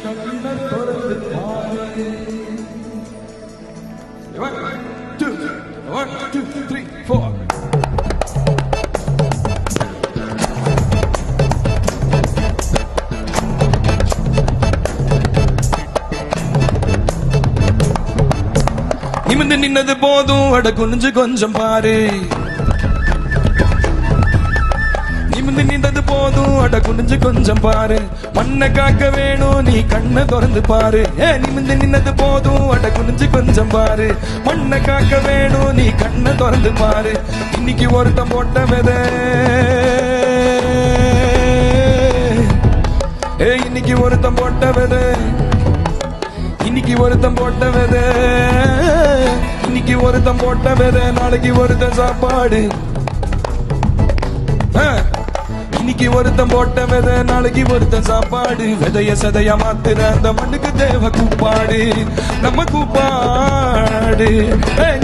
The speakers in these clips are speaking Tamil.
கண்ண திறந்து பாரு. 1 2 3 4. நிமிந்து நின்னது போதும், அட குனிஞ்சு கொஞ்சம் பாரு. நிமிந்து நின்றது போதும், அட குனிஞ்சு கொஞ்சம் பாரு. மண்ணை காக்க வேணும், நீ கண்ணை திறந்து பாரு. நிமிந்து நின்னது போதும், அட குனிஞ்சு கொஞ்சம் பாரு. மண்ணை காக்க வேணும், நீ கண்ணை திறந்து பாரு. இன்னைக்கு ஒருத்தம் போட்ட விதை, இன்னைக்கு ஒருத்தம் போட்ட விதை, இன்னைக்கு ஒருத்தம் போட்ட விதை, இன்னைக்கு ஒருத்தம் போட்ட விதை, நாளைக்கு ஒருத்தன் சாப்பாடு. இன்னைக்கு ஒருத்தன் போட்ட விதை, நாளைக்கு ஒருத்தன் சாப்பாடு. விதைய சதையா மாத்துற அந்த மண்ணுக்கு தேவை கூப்பாடு, நம்ம கூப்பாடு.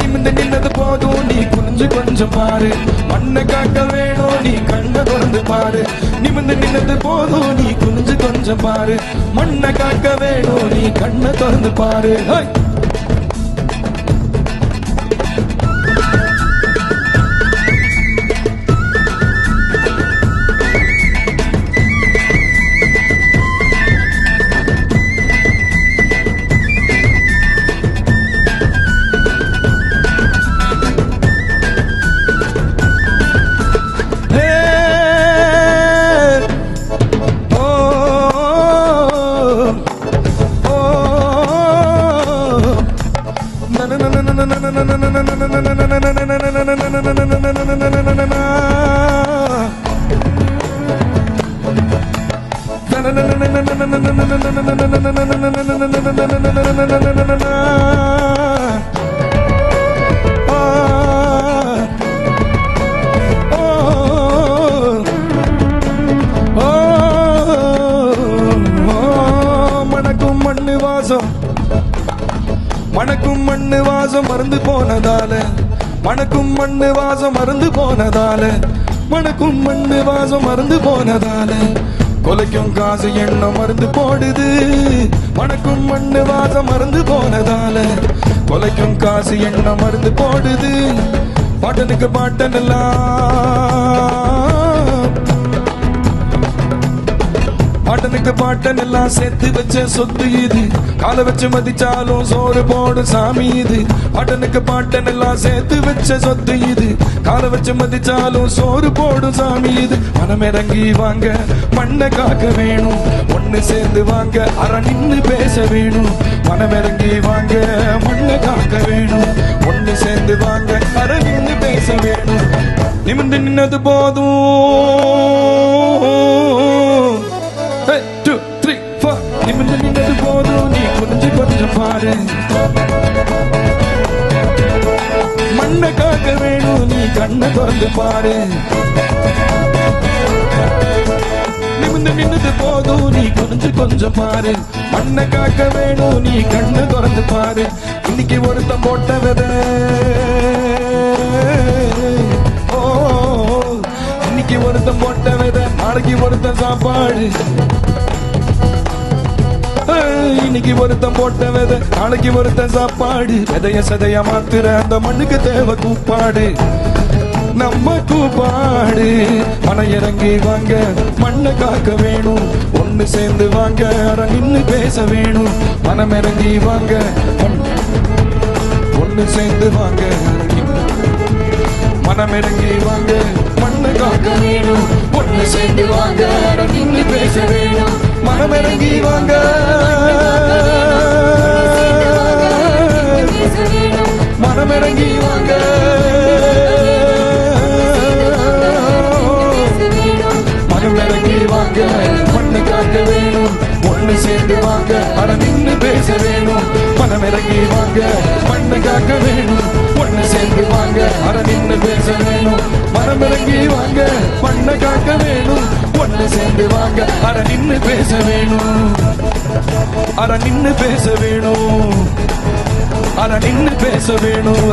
நிமிந்து நின்னது போதும், நீ குனிஞ்சு கொஞ்சம் பாரு. மண்ணை காக்க வேணும், நீ கண்ணை திறந்து பாரு. நிமிந்து நின்னது போதும், நீ குனிஞ்சு கொஞ்சம் பாரு. மண்ணை காக்க வேணும், நீ கண்ணை திறந்து பாரு. மணக்கும் மண்ணு வாசம், மணக்கும் மண்ணு வாசம் மறந்து போனதால, மணக்கும் மண்ணு வாசம் மறந்து போனதால, மணக்கும் மண்ணு வாசம் மறந்து போனதால, கொலைக்கும் காசு எண்ணம் மறந்து போடுது. மணக்கும் மண்ணு வாசம் மறந்து போனதால, கொலைக்கும் காசு எண்ணம் மறந்து போடுது. பாட்டனுக்கு பாட்டன் எல்லாம், பாட்டனுக்கு பாட்டன் எல்லாம் சேர்த்து வச்ச சொத்து இது. காலை வச்சு மதிச்சாலும் சோறு போடு சாமி இது. பாட்டனுக்கு பாட்டன் எல்லாம் சேர்த்து வச்ச சொத்து இது. காலை வச்சு மதிச்சாலும் சோறு போடும் சாமி இது. மனமிறங்கி வாங்க, மண்ணை காக்க வேணும். ஒண்ணு சேர்ந்து வாங்க, அற நின்னு பேச வேணும். மனமிறங்கி வாங்க, மண்ணை காக்க வேணும். ஒண்ணு சேர்ந்து வாங்க, அற நின்னு பேச வேணும். நிமிந்து நின்னது போதும், 2 3 4. நிமிந்து நின்னது போதும், நீ குனிஞ்சு கொஞ்சம் பாரு. மண்ணை காக்க வேணும், நீ கண்ணை திறந்து பாரு. நிமிந்து நின்னது போதும், நீ குனிஞ்சு கொஞ்சம் பாரு. மண்ணை காக்க வேணும், நீ கண்ணை திறந்து பாரு. இன்னைக்கு ஒருத்தன் போட்ட விதை, இன்னைக்கு ஒருத்தன் போட்ட விதை, நாளைக்கு ஒருத்தன் சாப்பாடு. இன்னைக்கு ஒருத்தன் போட்ட விதை, நாளைக்கு ஒருத்தன் சாப்பாடு. விதைய சதையா மாத்துற அந்த மண்ணுக்கு தேவை கூப்பாடு, நம்ம கூப்பாடு. மனம் இறங்கி வாங்க, மண்ணை காக்க வேணும். ஒண்ணு சேர்ந்து வாங்க, அற நின்னு பேச வேணும். மனம் இறங்கி வாங்க, ஒண்ணு சேர்ந்து வாங்க. மனம் இறங்கி வாங்க, மண்ணை காக்க வேணும். ஒண்ணு சேர்ந்து வாங்க, அற நின்னு பேச வேணும். மனம் இறங்கி வாங்க, மனம் இறங்கி வாங்க. மனம் இறங்கி வாங்க, மண்ணை காக்க வேணும். ஒண்ணு சேர்ந்து வாங்க, அட நின்னு பேச வேணும். மனம் இறங்கி வாங்க, மண்ணை காக்க வேணும். ஒண்ணு சேர்ந்து வாங்க, அட நின்னு பேச வேணும். மனம் இறங்கி வாங்க, மண்ணை காக்க வேணும். ஒண்ணு சேர்ந்து வாங்க, அட நின்னு பேச வேணும். அட நின்னு பேச வேணும், அட நின்னு பேச வேணும்.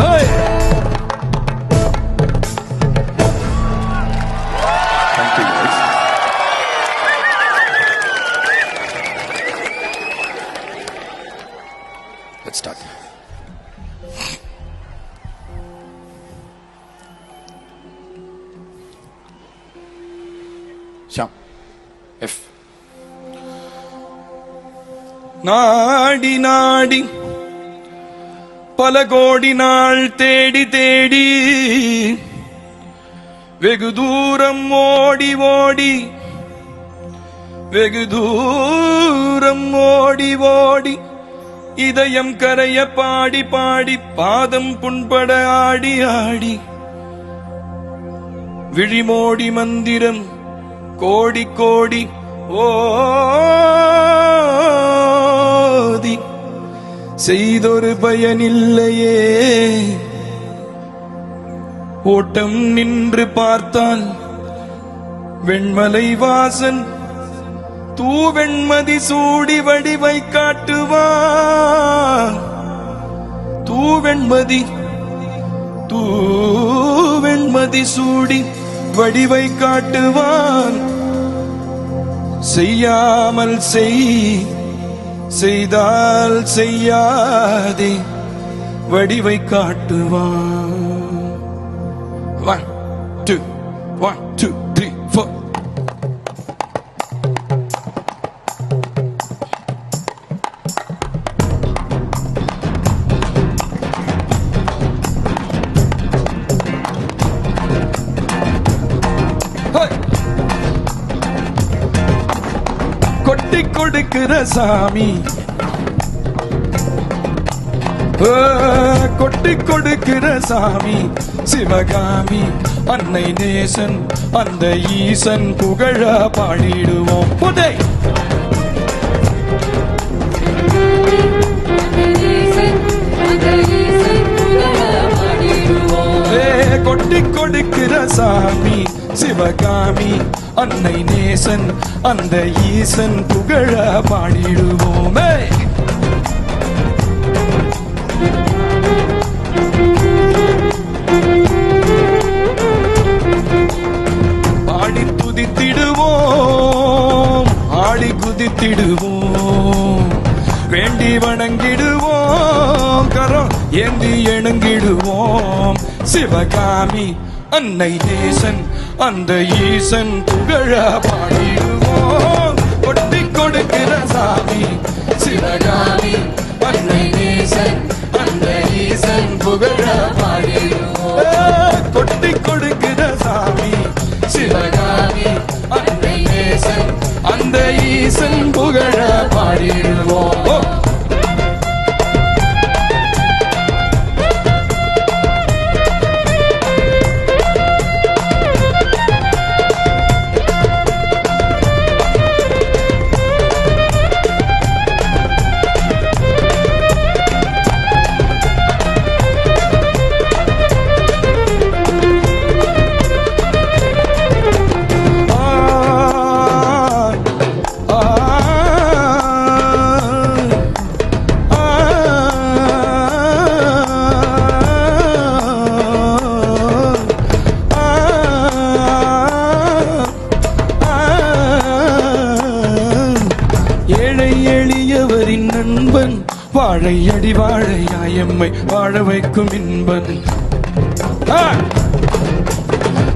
நாடி நாடி பல கோடி நாள் தேடி தேடி வெகு தூரம் ஓடி ஓடி வெகு தூரம் ஓடி ஓடி இதயம் கரைய பாடி பாடி பாதம் புண்பட ஆடி ஆடி விழிமோடி மந்திரம் கோடி கோடி ஓதி செய்தொரு பயனில்லையே. ஓட்டம் நின்று பார்த்தால் வெண்மலை வாசன் தூவெண்மதி சூடி வடிவை காட்டுவான். தூவெண்மதி சூடி வடிவை காட்டுவான். செய்யாமல் செய்தால் செய்யாதே வடிவை காட்டுவான். 1 2 1 2 3 4 கொட்டி கொடுக்கிற சாமி, கொட்டி கொடுக்கிற சாமி சிவகாமி அன்னை நேசன் அந்த ஈசன் புகழ பாடிடுவோம். புதை கொட்டி கொடுக்கிற சாமி சிவகாமி அன்னை நேசன் அந்த ஈசன் புகழ பாடிடுவோமே. பாடி துதித்திடுவோம், ஆடி குதித்திடுவோம், வேண்டி வணங்கிடுவோம், கரம் ஏந்தி எணங்கிடுவோம். சிவகாமி அன்னை நேசன் அந்த ஈசன் புகழ பாடிடுவோம். கொட்டி கொடுக்கிற சாமி சிவகாமி அன்னை நேசன் அந்த ஈசன் புகழ பாடிடுவோம். கொட்டி கொடுக்கிற சாமி சிவகாமி அன்னை நேசன் அந்த ஈசன் புகழ பாடிடுவோம். எளியவரின் நண்பன் வாழை அடி வாழையாய் எம்மை வாழ வைக்கும் இன்பன்.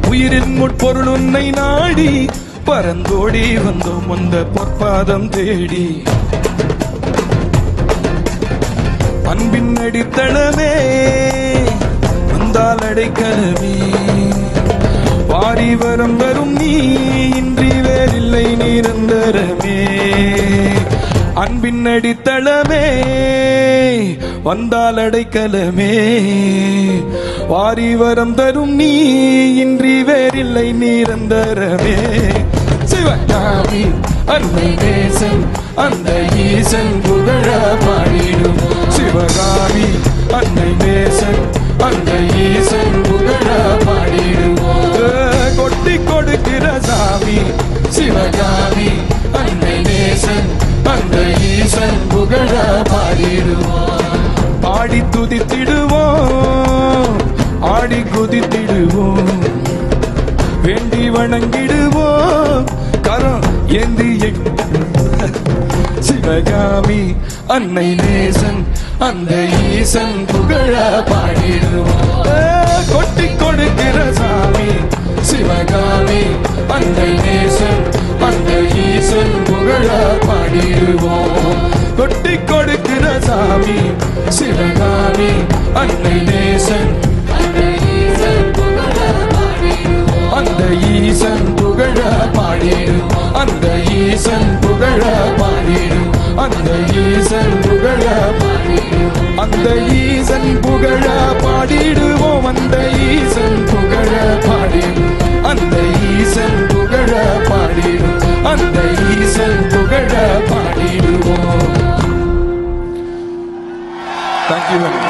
உயிரின் முற்பொருள் உன்னை நாடி பரந்தோடி வந்தோம் அந்த பொற்பாதம் தேடி. அன்பின் அடித்தளமே வந்தால் அடைக்கலமே, வாரி வரம் வரும் நீ இன்றி வேறில்லை நிரந்தரமே. அன்பின் அடித்தளமே வந்தால் அடைக்கலமே, வாரி வரம் தரும் நீ இன்றி வேறில்லை நிரந்தரமே. சிவகாமி அன்னை நேசன் அந்த ஈசன் புகழ பாடிடும். சிவகாமி அன்னை நேசன் அந்த ஈசன் புகழ பாடிடுவோம். கொட்டி கொடுக்கிற சாமி சிவகாமி அன்னை நேசன் அந்த ஈசன் புகழ பாடிடுவோம். பாடி துதித்திடுவோம், ஆடி குதித்திடுவோம், வேண்டி வணங்கிடுவோம், கரம் ஏந்தி சிவகாமி அன்னை நேசன் அந்த ஈசன் புகழ பாடிடுவோம். கொட்டி கொடுக்கிற சாமி சிவகாமி அன்னை நேசன் அந்த ஈசன் புகழ பாடிடுவோம். கொட்டி சிவகாமி சிவகாமி அன்னை நேசன் அந்த ஈசன் புகழ பாடிடும் அந்த ஈசன் புகழ பாடிடும் அந்த ஈசன் புகழ அந்த ஈசன் புகழ பாடிடுவோம் அந்த ஈசன் புகழ பாடிடும் அந்த ஈசன் புகழ பாடிடும் அந்த ஈசன் புகழ பாடிடுவோம். Thank you.